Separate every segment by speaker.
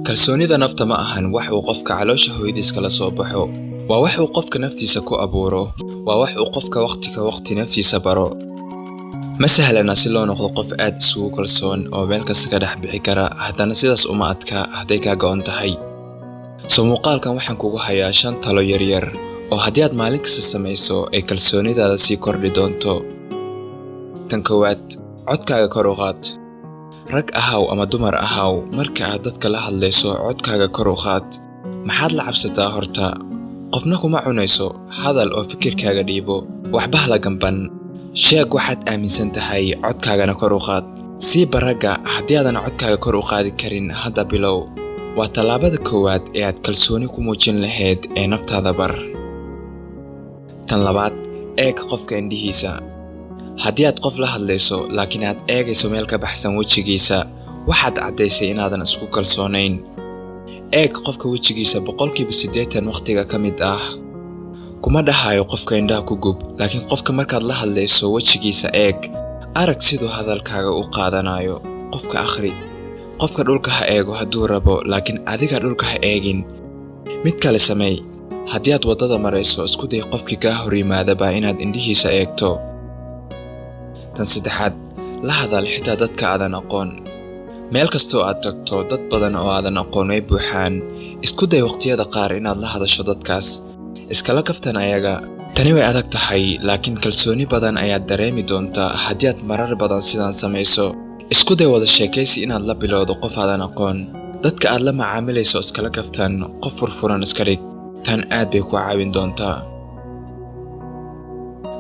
Speaker 1: kalsoonida nafta ma ahan wax uu qofka caloosha hooyadiis kala soo baxo. Waa wax uu qofka naftiisa ku abuuro. Waa wax uu qofka waqti naftiisa baro. Ma sahlana si loo noqdo qof aad isugu kalsoon oo meel kasta ka dhex bixi kara, haddana sidaas uma adka hadday ka go'an tahay. Soo muuqaalkan waxaan kugu hayaa 5 talo yaryar oo haddii aad maalin kasta samayso ay kalsoonidaada sii kordhi doonto. Tan koowaad, codkaaga kor u qaad. Rag ahaw ama dumar ahaw, marka aad dadka la hadlayso codkaaga kor u qaad. Maxaad la cabsataa horta? Qofna kuma cunayso, hadal oo fikirkaaga dhiibo. Waxba la gamban. Sheeg waxaad aaminsan tahay, codkaagana kor u qaad. Sii baraga haddii aadan codkaaga kor u qaadi karin, hadda bilow. Waa tallaabada koowaad ee aad kalsooni ku muujin lahayd ee naftaada bar. Tan labaad, eeg qofka indhihiisa. Haddii aad qof la hadlayso laakiin aad eegayso meel ka baxsan wejigiisa, waxaad caddaysay inaadan isku kalsoonayn. Eeg qofka wejigiisa 80% waqtiga ka mid ah. Kuma dhahayo qofka indhaha ku gub, laakiin qofka markaad la hadlayso wejigiisa eeg. Arag siduu hadalkaaga u qaadanayo. Qofka akhri. Qofka dhulka ha eego hadduu rabo, laakiin adiga dhulka ha eegin. Mid kale samey. Haddii aad wadada marayso, isku day qofkii kaa hor yimaadaba inaad indhihiisa eegto. Tan saddexaad, la hadal xitaa dadka aadan aqoon. Meel kastoo aad tagto, dad badan oo aadan aqoon way buuxaan. Isku day waqtiyada qaar inaad la hadasho dadkaas. Iskala kaftan ayaga. Tani way adag tahay, laakiin kalsooni badan ayaad dareemi doontaa haddii aad marar badan sidaan samayso. Isku day wada sheekaysi inaad la bilowdo qof aadan aqoon. Dadka aad la macaamilayso iskala kaftan, qof furfuran iska dhig. Tan aad bay ku caawin doontaa.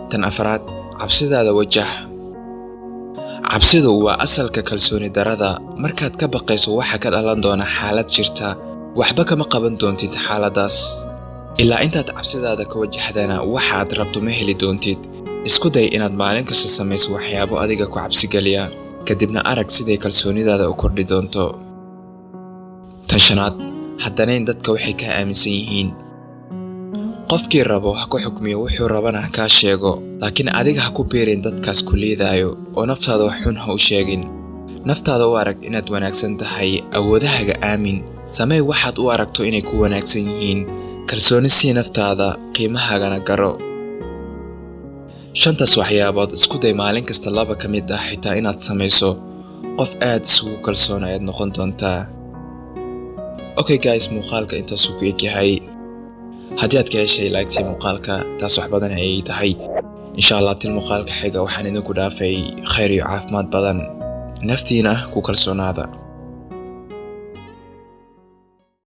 Speaker 1: Tan afraad, cabsidaada wajah. Cabsidu waa asalka kalsooni darada. Markaad ka baqayso waxa ka dhalan doona xaalad jirta, waxba kama qaban doontid xaaladaas. Ilaa intaad cabsidaada ka wajahdana waxaad rabto ma heli doontid. Isku day inaad maalin kasta samayso waxyaabo adiga ku cabsi geliya, kadibna arag siday kalsoonidaada u kordhi doonto. Tan shanaad, haddanayn dadka waxay ka aaminsan yihiin. Qofkii rabo ha ku xukmiyo wuxuu rabana ha kaa sheego, laakiin adiga ha ku biirin dadkaas ku liidaayo oo naftaada wax xun ha u sheegin. Naftaada u arag inaad wanaagsan tahay, awoodahaaga aamin. Samee waxaad u aragto inay ku wanaagsan yihiin. Kalsooni sii naftaada, qiimahaagana garo. 5taas waxyaabood isku day maalin kasta 2 ka mid ah xitaa inaad samayso. Qof aad isugu kalsoon ayaad noqon doontaa. Okay guys, muuqaalka intaasuu ku egyahay. haddii aad ka heshay like muuqaalka, taas wax badan ayay tahay. Insha Allah til muuqaalka xiga waxaan idinku dhaafay khayr iyo caafimaad badan. Naftiina ku kalsoonaada.